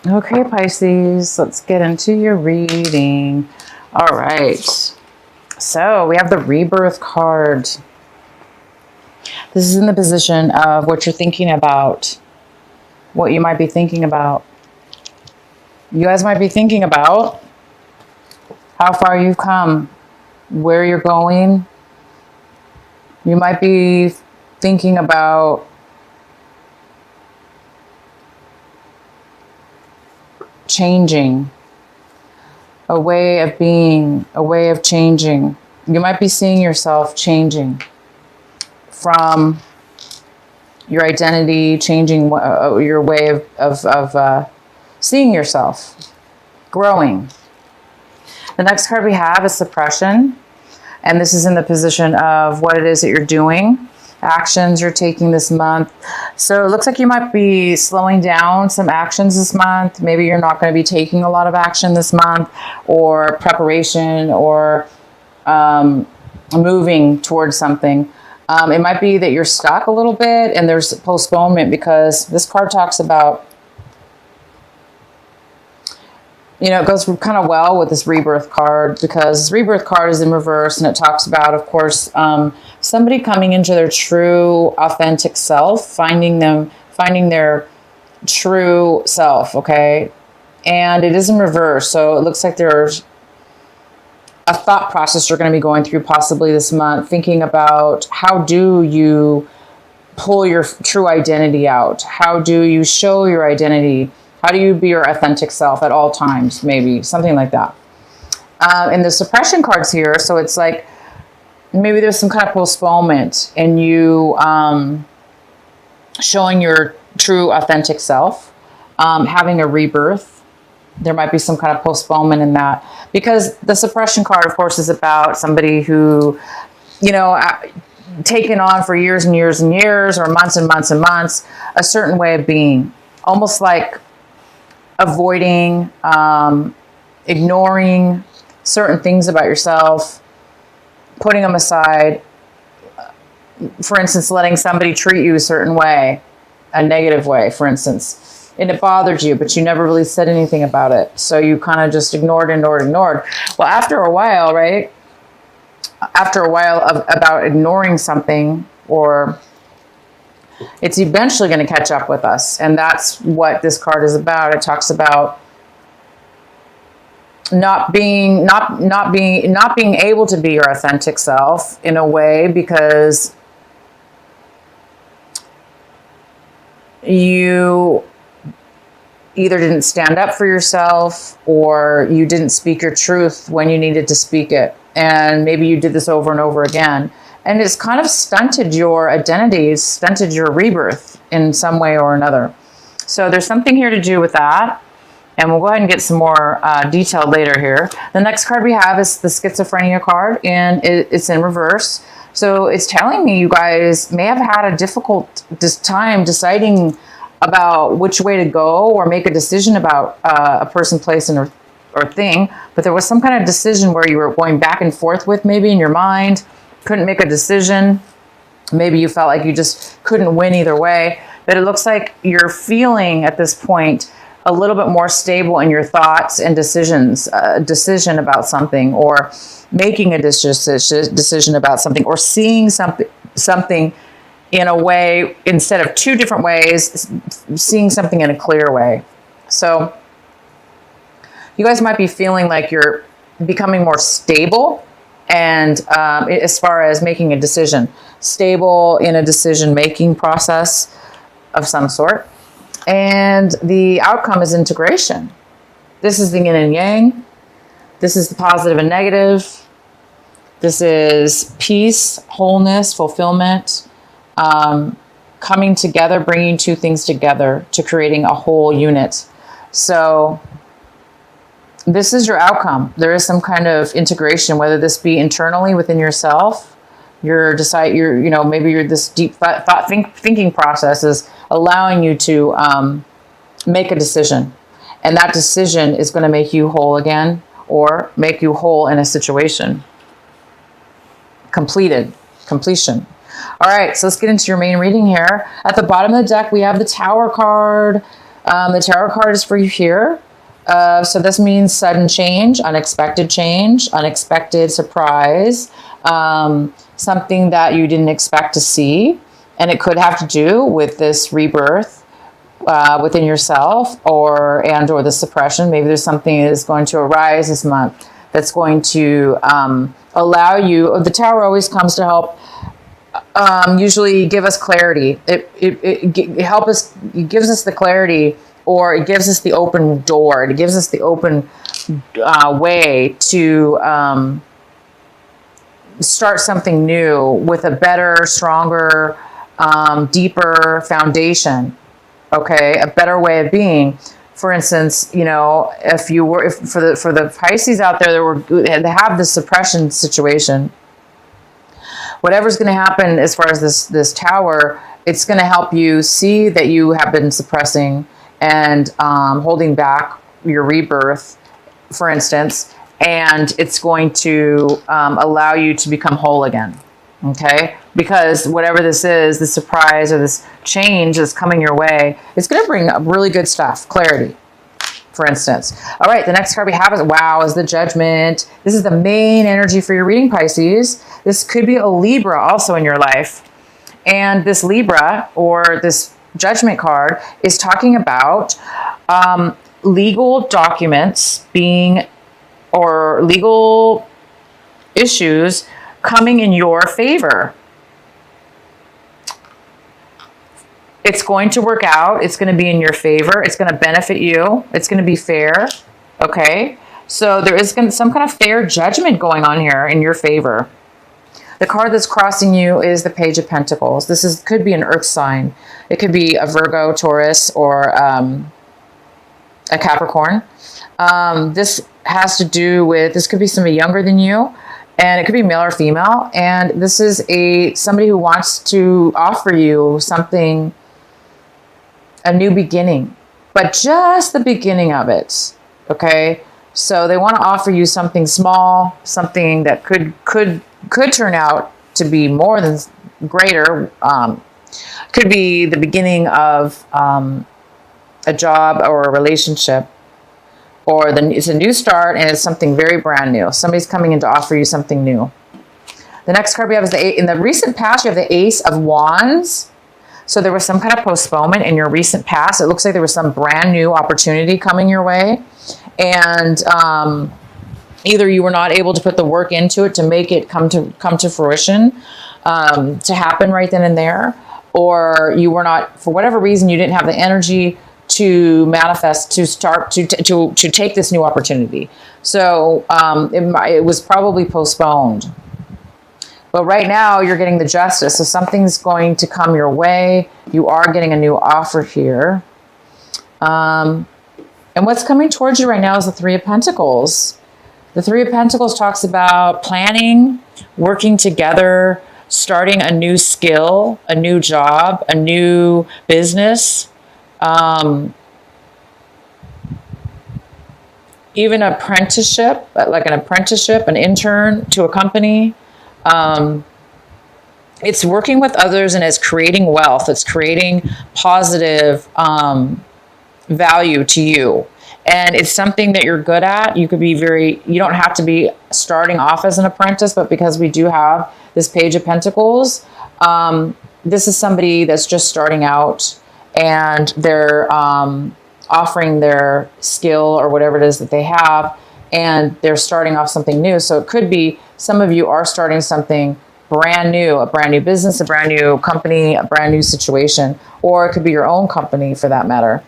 Okay, Pisces, let's get into your reading. All right. So we have the Rebirth card. This is in the position of what you're thinking about, what you might be thinking about. You guys might be thinking about how far you've come, where you're going. You might be thinking about changing, a way of being, a way of changing. You might be seeing yourself changing from your identity, changing your way of seeing yourself, growing. The next card we have is suppression. And this is in the position of what it is that you're doing, actions you're taking this month. So it looks like you might be slowing down some actions this month. Maybe you're not going to be taking a lot of action this month, or preparation, or moving towards something. It might be that you're stuck a little bit and there's postponement, because this card talks about, you know, it goes kind of well with this rebirth card, because this rebirth card is in reverse, and it talks about, of course, somebody coming into their true, authentic self, finding their true self, okay? And it is in reverse, so it looks like there's a thought process you're going to be going through possibly this month, thinking about how do you pull your true identity out? How do you show your identity? How do you be your authentic self at all times? Maybe something like that. And the suppression cards here, so it's like maybe there's some kind of postponement in you showing your true authentic self, having a rebirth. There might be some kind of postponement in that, because the suppression card, of course, is about somebody who, you know, taken on for years and years and years, or months and months and months, a certain way of being, almost like avoiding, ignoring certain things about yourself, putting them aside. For instance, letting somebody treat you a certain way, a negative way, for instance, and it bothered you, but you never really said anything about it. So you kind of just ignored. Well, after a while, right? After a while about ignoring something, or it's eventually going to catch up with us. And that's what this card is about. It talks about not being able to be your authentic self in a way, because you either didn't stand up for yourself, or you didn't speak your truth when you needed to speak it. And maybe you did this over and over again. And it's kind of stunted your identity, stunted your rebirth in some way or another. So there's something here to do with that. And we'll go ahead and get some more detailed later here. The next card we have is the schizophrenia card, and it's in reverse. So it's telling me you guys may have had a difficult time deciding about which way to go, or make a decision about a person, place, or thing. But there was some kind of decision where you were going back and forth with, maybe in your mind, couldn't make a decision. Maybe you felt like you just couldn't win either way. But it looks like you're feeling at this point a little bit more stable in your thoughts and decisions, a decision about something, or making a decision about something, or seeing something in a way, instead of two different ways, seeing something in a clear way. So you guys might be feeling like you're becoming more stable, and as far as making a decision, stable in a decision-making process of some sort. And the outcome is integration. This is the yin and yang. This is the positive and negative. This is peace, wholeness, fulfillment, coming together, bringing two things together to creating a whole unit. So this is your outcome. There is some kind of integration, whether this be internally within yourself, maybe this deep thinking process is allowing you to make a decision, and that decision is going to make you whole again, or make you whole in a situation. Completion. All right, so let's get into your main reading here. At the bottom of the deck, we have the Tower card. The tarot card is for you here. So this means sudden change, unexpected surprise, something that you didn't expect to see. And it could have to do with this rebirth within yourself or the suppression. Maybe there's something that is going to arise this month that's going to allow you. The Tower always comes to help usually give us clarity. It gives us the clarity, or it gives us the open door. It gives us the open way to start something new with a better, stronger, deeper foundation. Okay, a better way of being. For instance, you know, if for the Pisces out there that have this suppression situation, whatever's going to happen as far as this Tower, it's going to help you see that you have been suppressing and holding back your rebirth, for instance, and it's going to allow you to become whole again. Okay, because whatever this is, the surprise or this change that's coming your way, it's going to bring up really good stuff, clarity, for instance. All right, the next card we have is the Judgment. This is the main energy for your reading, Pisces. This could be a Libra also in your life. And this Libra, or this Judgment card, is talking about legal documents or legal issues coming in your favor. It's going to work out. It's going to be in your favor. It's going to benefit you. It's going to be fair. Okay. So there is some kind of fair judgment going on here in your favor. The card that's crossing you is the Page of Pentacles. This could be an earth sign. It could be a Virgo, Taurus, or a Capricorn. This has to do with, this could be somebody younger than you, and it could be male or female. And this is somebody who wants to offer you something, a new beginning, but just the beginning of it. Okay. So they want to offer you something small, something that could turn out to be more than greater. Could be the beginning of a job or a relationship, or it's a new start, and it's something very brand new. Somebody's coming in to offer you something new. The next card we have is in the recent past, you have the Ace of Wands. So there was some kind of postponement in your recent past. It looks like there was some brand new opportunity coming your way. And either you were not able to put the work into it to make it come to fruition, to happen right then and there, or you were not, for whatever reason, you didn't have the energy to manifest, to start, to take this new opportunity. So it was probably postponed. But right now you're getting the Justice. So something's going to come your way. You are getting a new offer here. And what's coming towards you right now is the Three of Pentacles. The Three of Pentacles talks about planning, working together, starting a new skill, a new job, a new business, even apprenticeship, like an apprenticeship, an intern to a company. It's working with others, and it's creating wealth. It's creating positive value to you. And it's something that you're good at. You don't have to be starting off as an apprentice, but because we do have this Page of Pentacles, this is somebody that's just starting out, and they're offering their skill or whatever it is that they have, and they're starting off something new. So it could be some of you are starting something brand new, a brand new business, a brand new company, a brand new situation, or it could be your own company for that matter.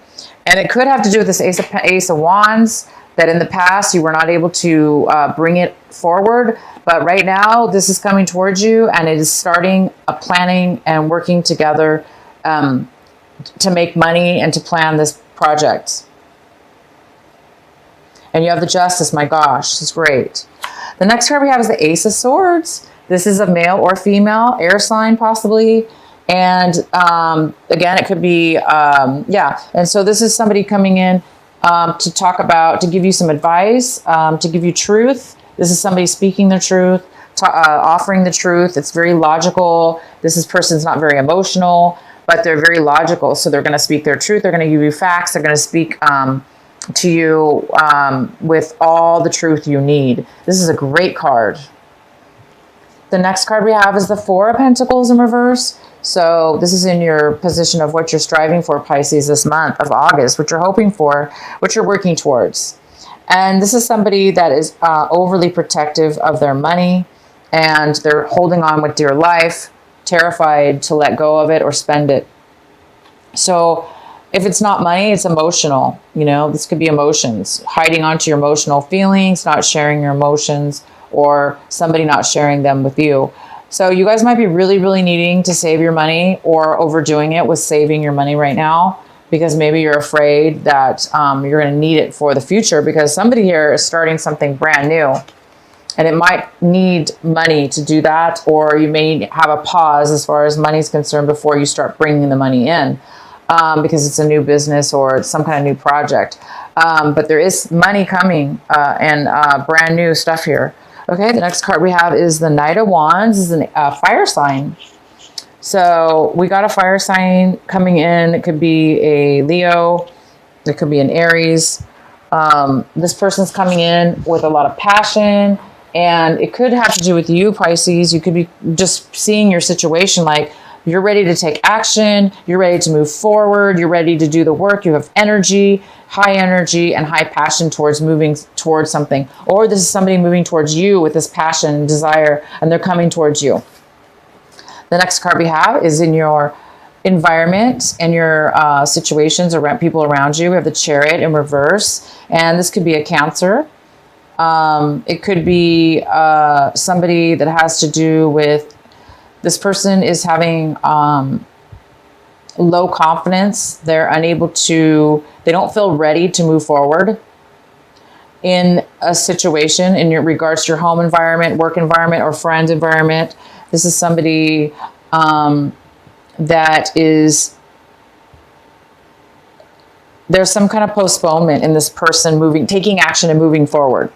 And it could have to do with this Ace of Wands, that in the past you were not able to bring it forward. But right now this is coming towards you, and it is starting a planning and working together to make money and to plan this project. And you have the Justice. My gosh, this is great. The next card we have is the Ace of Swords. This is a male or female, air sign possibly. And again, it could be, yeah. And so this is somebody coming in to give you some advice, to give you truth. This is somebody speaking the truth, offering the truth. It's very logical. Person's not very emotional. but they're very logical. So they're going to speak their truth. They're going to give you facts. They're going to speak to you with all the truth you need. This is a great card. The next card we have is the Four of Pentacles in reverse. So this is in your position of what you're striving for, Pisces, this month of August, what you're hoping for, what you're working towards. And this is somebody that is overly protective of their money, and they're holding on with dear life, terrified to let go of it or spend it. So if it's not money, it's emotional. You know, this could be emotions, hiding onto your emotional feelings, not sharing your emotions, or somebody not sharing them with you. So you guys might be really, really needing to save your money, or overdoing it with saving your money right now, because maybe you're afraid that you're going to need it for the future, because somebody here is starting something brand new. And it might need money to do that, or you may have a pause as far as money is concerned before you start bringing the money in, because it's a new business or it's some kind of new project. But there is money coming and brand new stuff here. Okay, the next card we have is the Knight of Wands. This is a fire sign. So we got a fire sign coming in. It could be a Leo. It could be an Aries. This person's coming in with a lot of passion. And it could have to do with you, Pisces. You could be just seeing your situation like you're ready to take action. You're ready to move forward. You're ready to do the work. You have energy, and high passion towards moving towards something. Or this is somebody moving towards you with this passion and desire, and they're coming towards you. The next card we have is in your environment and your situations around people around you. We have the Chariot in reverse, and this could be a Cancer. It could be somebody that has to do with, this person is having low confidence. They're unable to, they don't feel ready to move forward in a situation in your regards to your home environment, work environment, or friend environment. This is somebody that is, there's some kind of postponement in this person taking action and moving forward.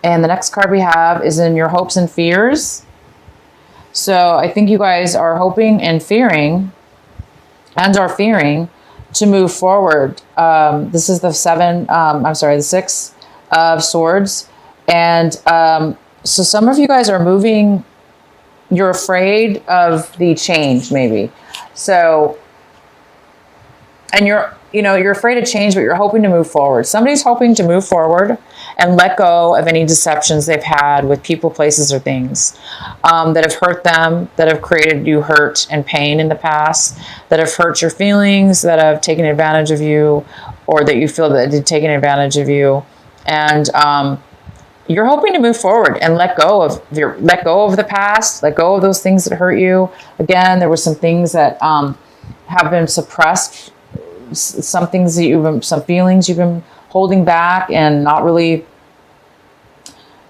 And the next card we have is in your hopes and fears. So I think you guys are hoping and fearing, to move forward. This is the the Six of Swords. And so some of you guys are moving, you're afraid of the change maybe. So, and you're afraid of change, but you're hoping to move forward. Somebody's hoping to move forward and let go of any deceptions they've had with people, places, or things that have hurt them, that have created you hurt and pain in the past, that have hurt your feelings, that have taken advantage of you, or that you feel that they've taken advantage of you. And you're hoping to move forward and let go of the past, let go of those things that hurt you. Again, there were some things that have been suppressed, some feelings you've been holding back and not really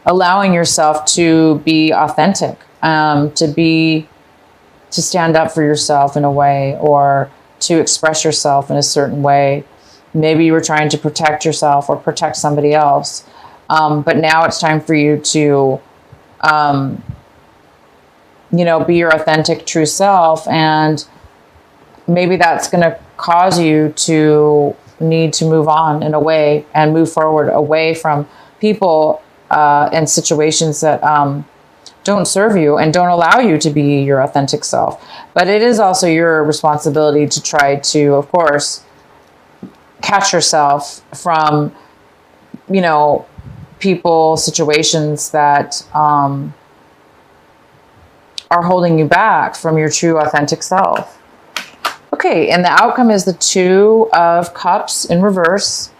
allowing yourself to be authentic, to stand up for yourself in a way, or to express yourself in a certain way. Maybe you were trying to protect yourself or protect somebody else. But now it's time for you to, be your authentic, true self. And maybe that's going to cause you to need to move on in a way and move forward away from people and situations that don't serve you and don't allow you to be your authentic self. But it is also your responsibility to try to, of course, catch yourself from, people, situations that are holding you back from your true authentic self. Okay, and the outcome is the Two of Cups in reverse.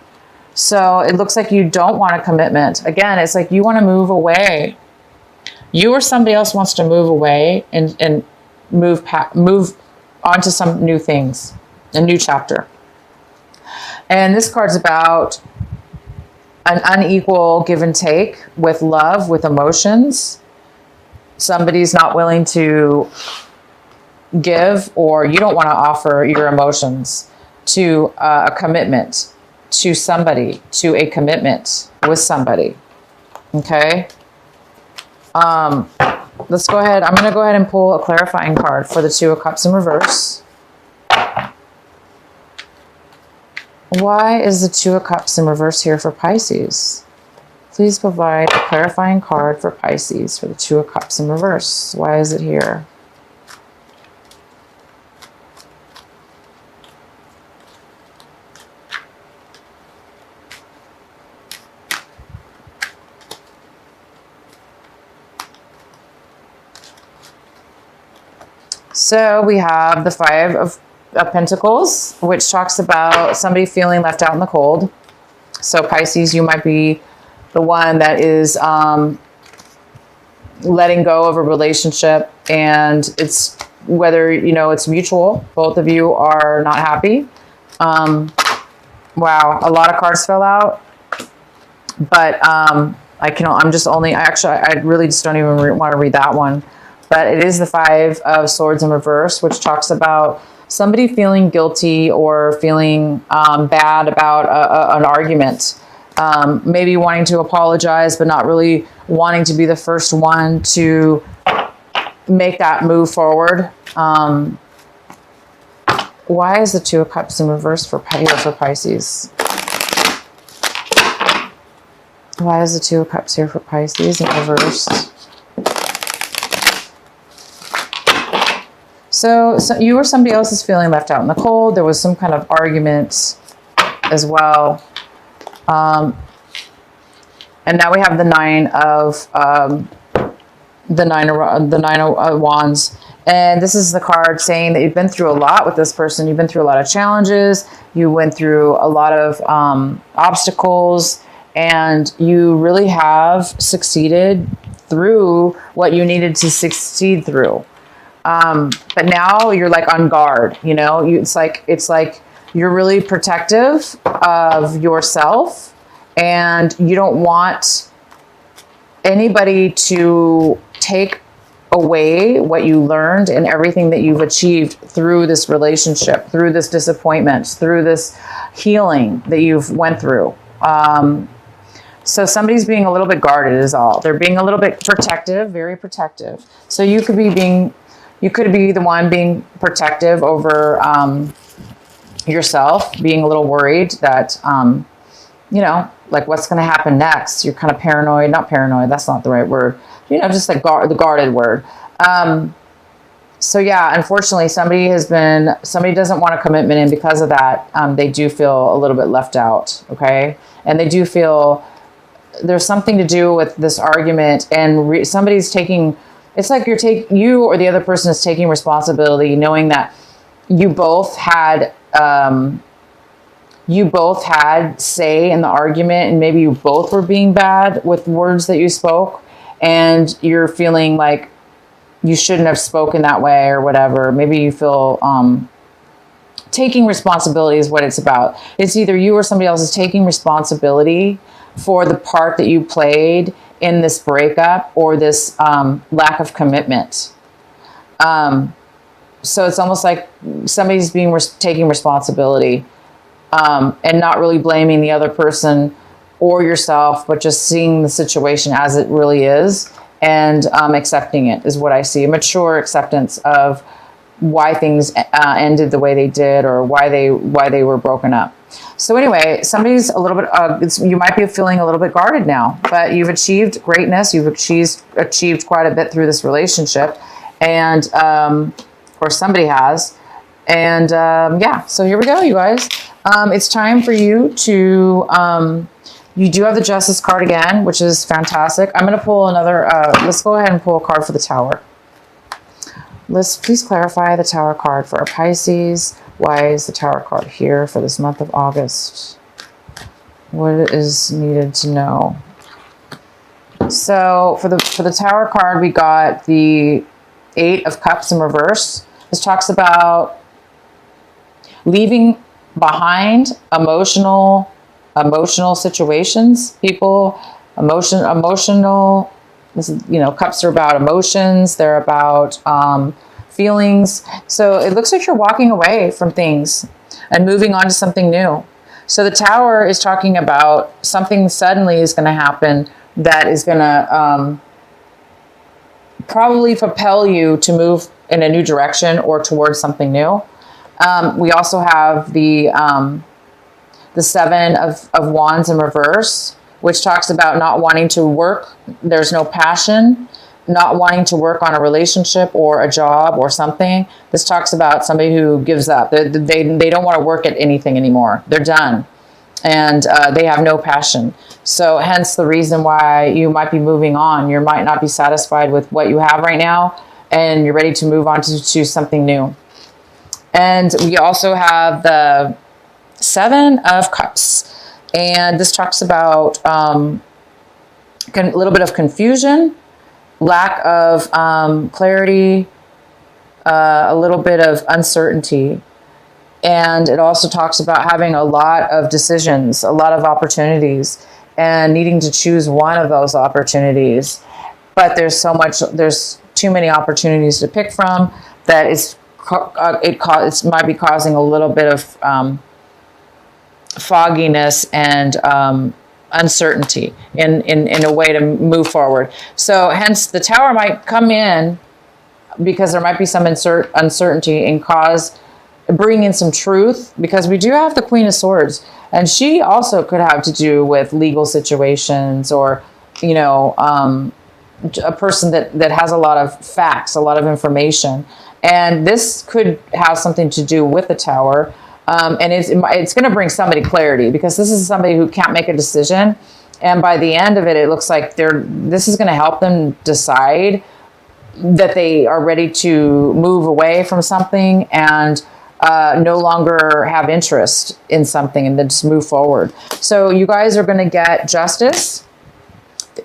So it looks like you don't want a commitment. Again, it's like you want to move away. You or somebody else wants to move away and move on to some new things, a new chapter. And this card's about an unequal give and take with love, with emotions. Somebody's not willing to give, or you don't want to offer your emotions to a commitment to somebody, to a commitment with somebody. Okay. let's go ahead. I'm going to go ahead and pull a clarifying card for the Two of Cups in reverse. Why is the Two of Cups in reverse here for Pisces? Please provide a clarifying card for Pisces for the Two of Cups in reverse. Why is it here? So we have the Five of Pentacles, which talks about somebody feeling left out in the cold. So Pisces, you might be the one that is letting go of a relationship, and it's whether, you know, it's mutual. Both of you are not happy. Wow, a lot of cards fell out, but I really just don't even want to read that one. But it is the Five of Swords in reverse, which talks about somebody feeling guilty or feeling bad about an argument. Maybe wanting to apologize, but not really wanting to be the first one to make that move forward. Why is the Two of Cups in reverse for Pisces? Why is the Two of Cups here for Pisces in reverse? So you or somebody else is feeling left out in the cold. There was some kind of argument as well. And now we have the Nine of Wands. And this is the card saying that you've been through a lot with this person. You've been through a lot of challenges. You went through a lot of obstacles, and you really have succeeded through what you needed to succeed through. But now you're like on guard, you know, it's like you're really protective of yourself, and you don't want anybody to take away what you learned and everything that you've achieved through this relationship, through this disappointment, through this healing that you've went through. So somebody's being a little bit guarded is all. They're being a little bit protective, very protective. So you could be the one being protective over yourself, being a little worried that, you know, like what's going to happen next. You're kind of paranoid, not paranoid, that's not the right word. You know, just like the guarded word. So yeah, unfortunately, somebody doesn't want a commitment, and because of that, they do feel a little bit left out, okay? And they do feel there's something to do with this argument, and somebody's taking... It's like you or the other person is taking responsibility, knowing that you both had say in the argument, and maybe you both were being bad with words that you spoke, and you're feeling like you shouldn't have spoken that way or whatever. Maybe you feel taking responsibility is what it's about. It's either you or somebody else is taking responsibility for the part that you played in this breakup or this lack of commitment. So it's almost like somebody's taking responsibility and not really blaming the other person or yourself, but just seeing the situation as it really is and accepting it is what I see. A mature acceptance of why things ended the way they did, or why they were broken up. So anyway, somebody's a little bit, you might be feeling a little bit guarded now, but you've achieved greatness. You've achieved quite a bit through this relationship, and, or somebody has. And yeah, so here we go, you guys. It's time for you to, you do have the Justice card again, which is fantastic. I'm going to pull another, let's go ahead and pull a card for the Tower. Let's please clarify the Tower card for our Pisces. Why is the Tower card here for this month of August? What is needed to know? So for the Tower card, we got the Eight of Cups in reverse. This talks about leaving behind emotional situations, people, emotional. This is, you know, cups are about emotions. They're about feelings. So it looks like you're walking away from things and moving on to something new. So the Tower is talking about something suddenly is going to happen that is going to probably propel you to move in a new direction or towards something new. We also have the Seven of Wands in reverse, which talks about not wanting to work. There's no passion, not wanting to work on a relationship or a job or something. This talks about somebody who gives up. They don't want to work at anything anymore. They're done. And they have no passion. So hence the reason why you might be moving on. You might not be satisfied with what you have right now, and you're ready to move on to something new. And we also have the Seven of Cups. And this talks about a little bit of confusion, lack of clarity, a little bit of uncertainty. And it also talks about having a lot of decisions, a lot of opportunities, and needing to choose one of those opportunities. But there's too many opportunities to pick from that it might be causing a little bit of fogginess and uncertainty in a way to move forward. So hence the Tower might come in because there might be some uncertainty and bring in some truth, because we do have the Queen of Swords, and she also could have to do with legal situations, or a person that has a lot of facts, a lot of information. And this could have something to do with the Tower. And it's going to bring somebody clarity, because this is somebody who can't make a decision. And by the end of it, it looks like this is going to help them decide that they are ready to move away from something and no longer have interest in something, and then just move forward. So you guys are going to get justice.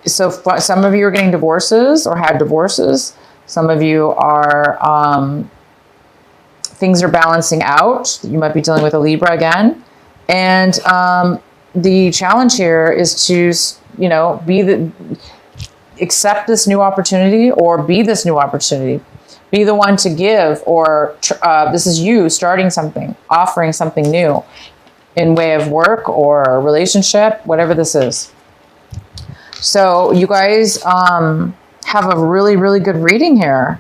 So some of you are getting divorces or had divorces. Some of you are... things are balancing out. You might be dealing with a Libra again. And the challenge here is to, accept this new opportunity, or be this new opportunity. Be the one to give, or this is you starting something, offering something new in way of work or relationship, whatever this is. So you guys have a really, really good reading here.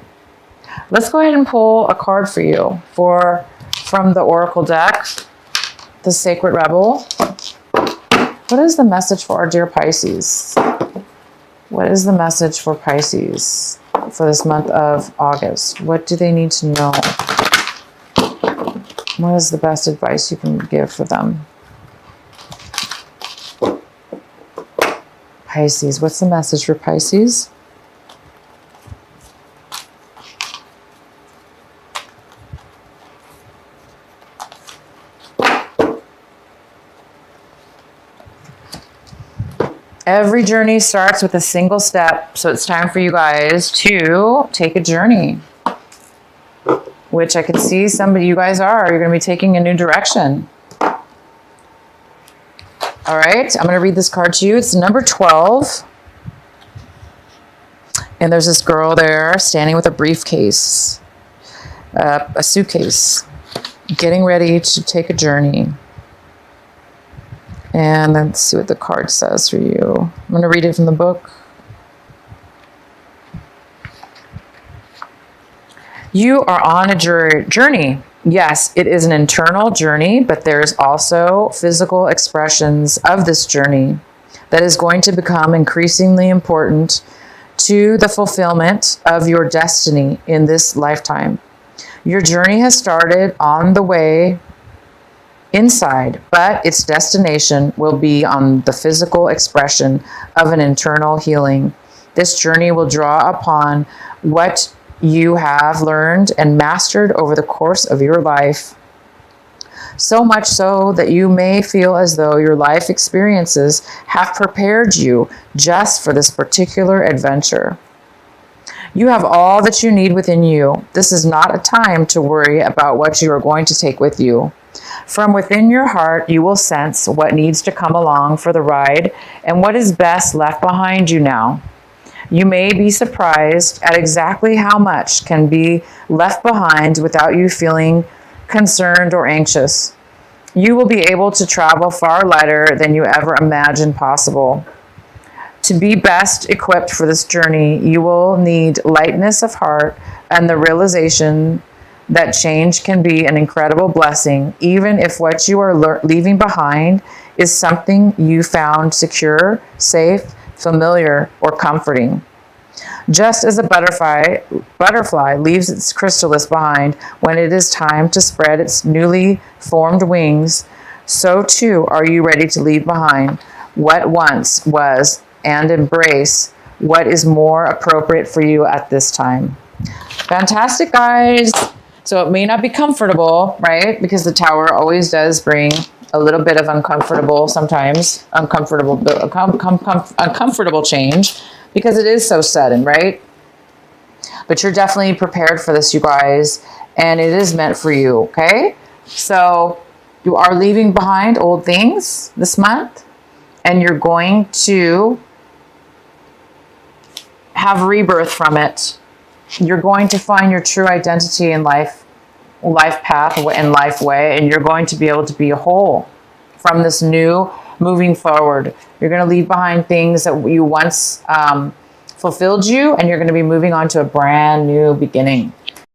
Let's go ahead and pull a card for you from the Oracle deck, the Sacred Rebel. What is the message for our dear Pisces? What is the message for Pisces for this month of August? What do they need to know? What is the best advice you can give for them? Pisces, what's the message for Pisces? Every journey starts with a single step, so it's time for you guys to take a journey, which I can see you guys are. You're going to be taking a new direction. All right, I'm going to read this card to you. It's number 12. And there's this girl there standing with a briefcase, a suitcase, getting ready to take a journey. And let's see what the card says for you. I'm going to read it from the book. You are on a journey. Yes, it is an internal journey, but there's also physical expressions of this journey that is going to become increasingly important to the fulfillment of your destiny in this lifetime. Your journey has started on the way inside, but its destination will be on the physical expression of an internal healing. This journey will draw upon what you have learned and mastered over the course of your life, so much so that you may feel as though your life experiences have prepared you just for this particular adventure. You have all that you need within you. This is not a time to worry about what you are going to take with you. From within your heart, you will sense what needs to come along for the ride and what is best left behind you now. You may be surprised at exactly how much can be left behind without you feeling concerned or anxious. You will be able to travel far lighter than you ever imagined possible. To be best equipped for this journey, you will need lightness of heart and the realization that change can be an incredible blessing, even if what you are leaving behind is something you found secure, safe, familiar, or comforting. Just as a butterfly leaves its chrysalis behind when it is time to spread its newly formed wings, so too are you ready to leave behind what once was and embrace what is more appropriate for you at this time. Fantastic, guys. So it may not be comfortable, right? Because the Tower always does bring a little bit of uncomfortable change, because it is so sudden, right? But you're definitely prepared for this, you guys, and it is meant for you, okay? So you are leaving behind old things this month, and you're going to have rebirth from it. You're going to find your true identity in life path and life way, and you're going to be able to be whole from this new moving forward. You're going to leave behind things that you once fulfilled you, and you're going to be moving on to a brand new beginning.